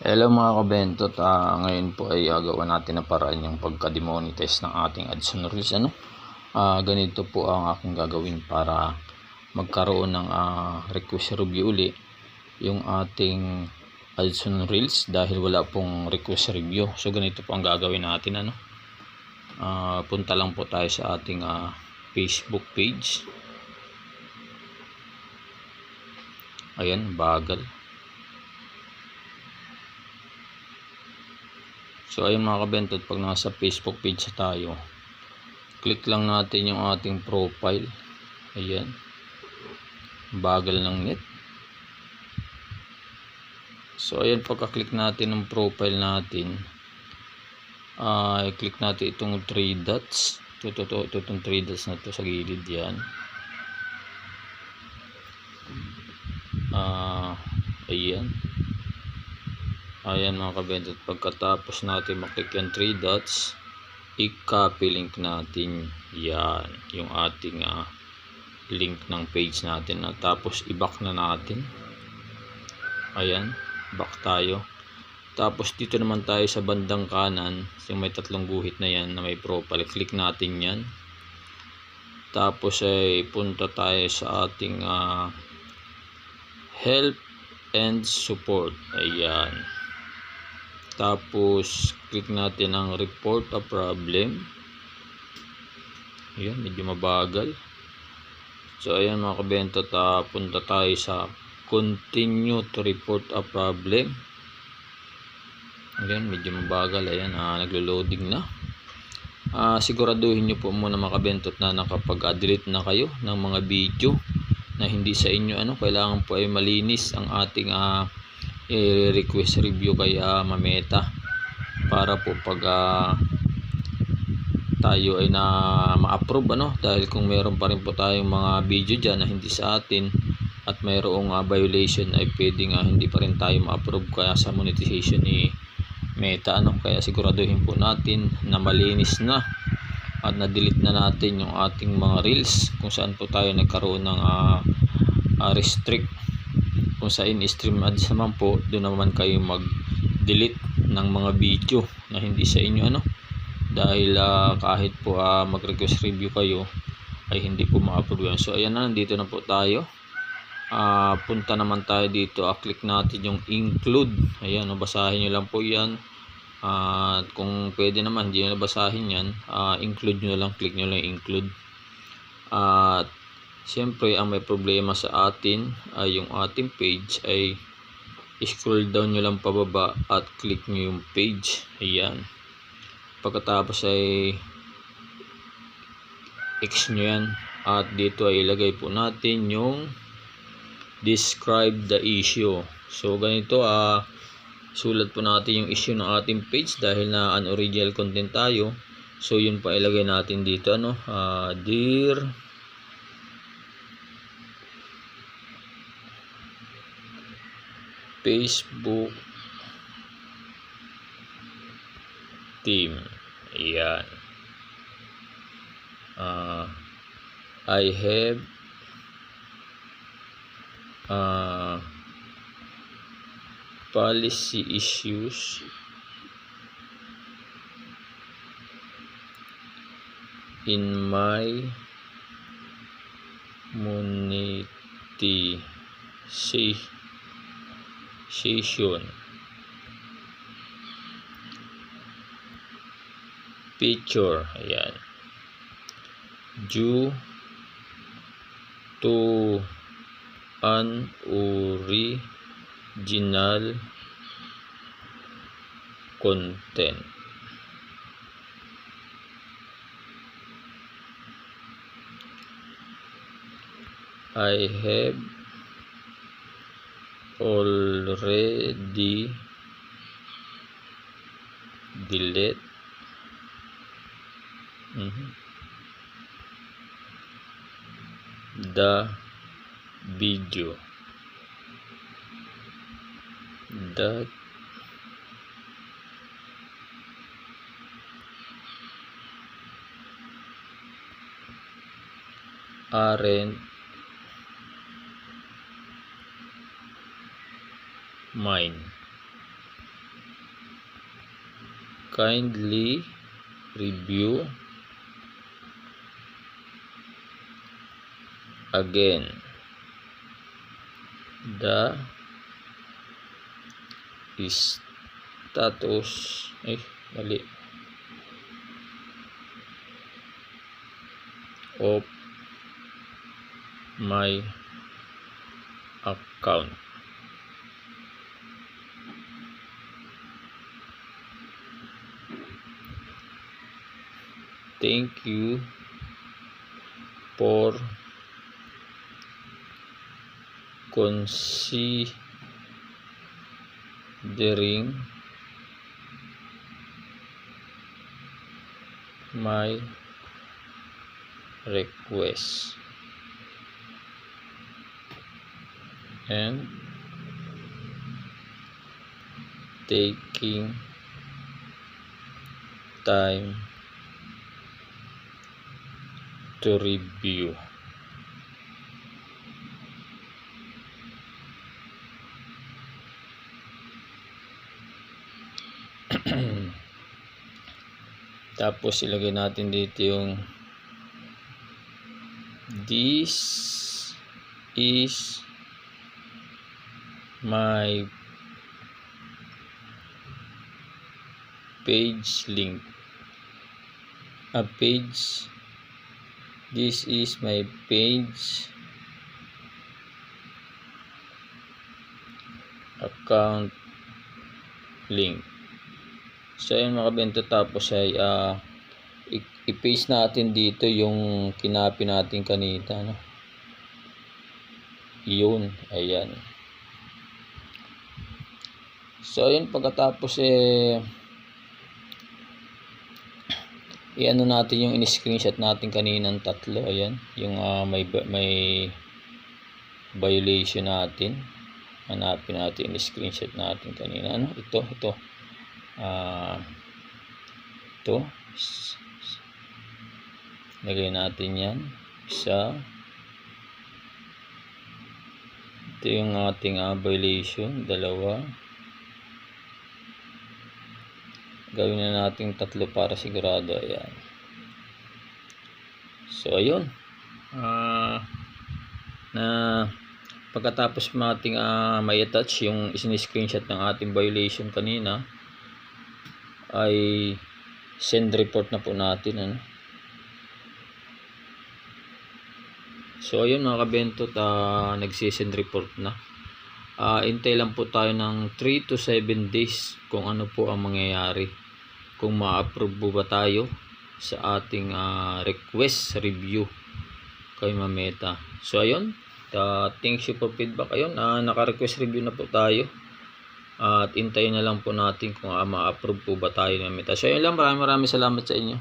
Hello mga kabentot, ngayon po ay gagawa natin ng paraan yung pagka-demonetize ng ating AdSense Reels. Ganito po ang aking gagawin para magkaroon ng request review uli yung ating AdSense Reels dahil wala pong request review. So ganito po ang gagawin natin. Punta lang po tayo sa ating Facebook page. Ayan, bagal. So ayun mga kabentot, pag nasa Facebook page tayo, click lang natin yung ating profile. Ayan, bagal ng net. So ayan, pagka-click natin ng profile natin, i-click natin itong 3 dots. Itong 3 dots na to sa gilid yan. Ayan mga kabentot, pagkatapos natin maklik yung 3 dots, i-copy link natin yan, yung ating link ng page natin. Tapos i-back na natin. Ayan, back tayo. Tapos dito naman tayo sa bandang kanan, yung may tatlong guhit na yan na may profile, click natin yan. Tapos ay punta tayo sa ating help and support. Ayan. Tapos click natin ang report a problem. Ayan, medyo mabagal. So ayan mga kabentot, punta tayo sa continue to report a problem. Ayan, medyo mabagal. Ayan, naglo-loading na. Siguraduhin nyo po muna mga kabentot na nakapag-delete na kayo ng mga video na hindi sa inyo. Kailangan po ay malinis ang ating request review kaya mameta, para po pag tayo ay na ma-approve, dahil kung meron pa rin po tayong mga video dyan na hindi sa atin at mayroong violation, ay pwedeng hindi pa rin tayo ma-approve kaya sa monetization ni Meta. Kaya siguraduhin po natin na malinis na at na-delete na natin yung ating mga reels kung saan po tayo nagkaroon ng restrict. Kung sa in-stream ads naman po, doon naman kayo mag-delete ng mga video na hindi sa inyo, dahil kahit po mag-request review kayo ay hindi po ma-approve yan. So ayan na, nandito na po tayo. Punta naman tayo dito, click natin yung include. Ayan, basahin nyo lang po yan. At kung pwede naman hindi nyo basahin yan, include nyo lang, click nyo lang include. At siyempre ang may problema sa atin ay yung ating page, ay scroll down nyo lang pababa at click nyo yung page. Ayan, pagkatapos ay X nyo yan at dito ay ilagay po natin yung describe the issue. So ganito, sulat po natin yung issue ng ating page dahil na unoriginal content tayo. So yun pa ilagay natin dito, dear Facebook team. Ayan, I have policy issues in my monetization feature. Ayan, due to unoriginal content. I have already deleted the video that aren't mine. kindly review again the status of my account. Thank you for considering my request and taking time to review. Tapos ilagay natin dito yung this is my page link. This is my page account link. So ayun mga kabento, tapos ay i-paste natin dito yung kinapi natin kanina, no? Yun, ayan. So ayun, pagkatapos i-ano natin yung in-screenshot natin kaninang tatlo. Ayan, yung may violation natin. Hanapin natin, in-screenshot natin kanina. Ano? Ito. Lagay natin yan. Isa. Ito yung ating violation. Dalawa. Gawin na natin tatlo para sigurado. Ayan. So ayun, na pagkatapos nating may attach yung screenshot ng ating violation kanina, ay send report na po natin, ano? So ayun mga kabento, nagsisend report na. Hintay lang po tayo ng 3 to 7 days kung ano po ang mangyayari, kung ma-approve po ba tayo sa ating request review kay Mameta. So ayun, thanks you for feedback. Ayun, naka-request review na po tayo, at hintayin na lang po natin kung ma-approve po ba tayo ng Mameta. So ayun lang, maraming salamat sa inyo.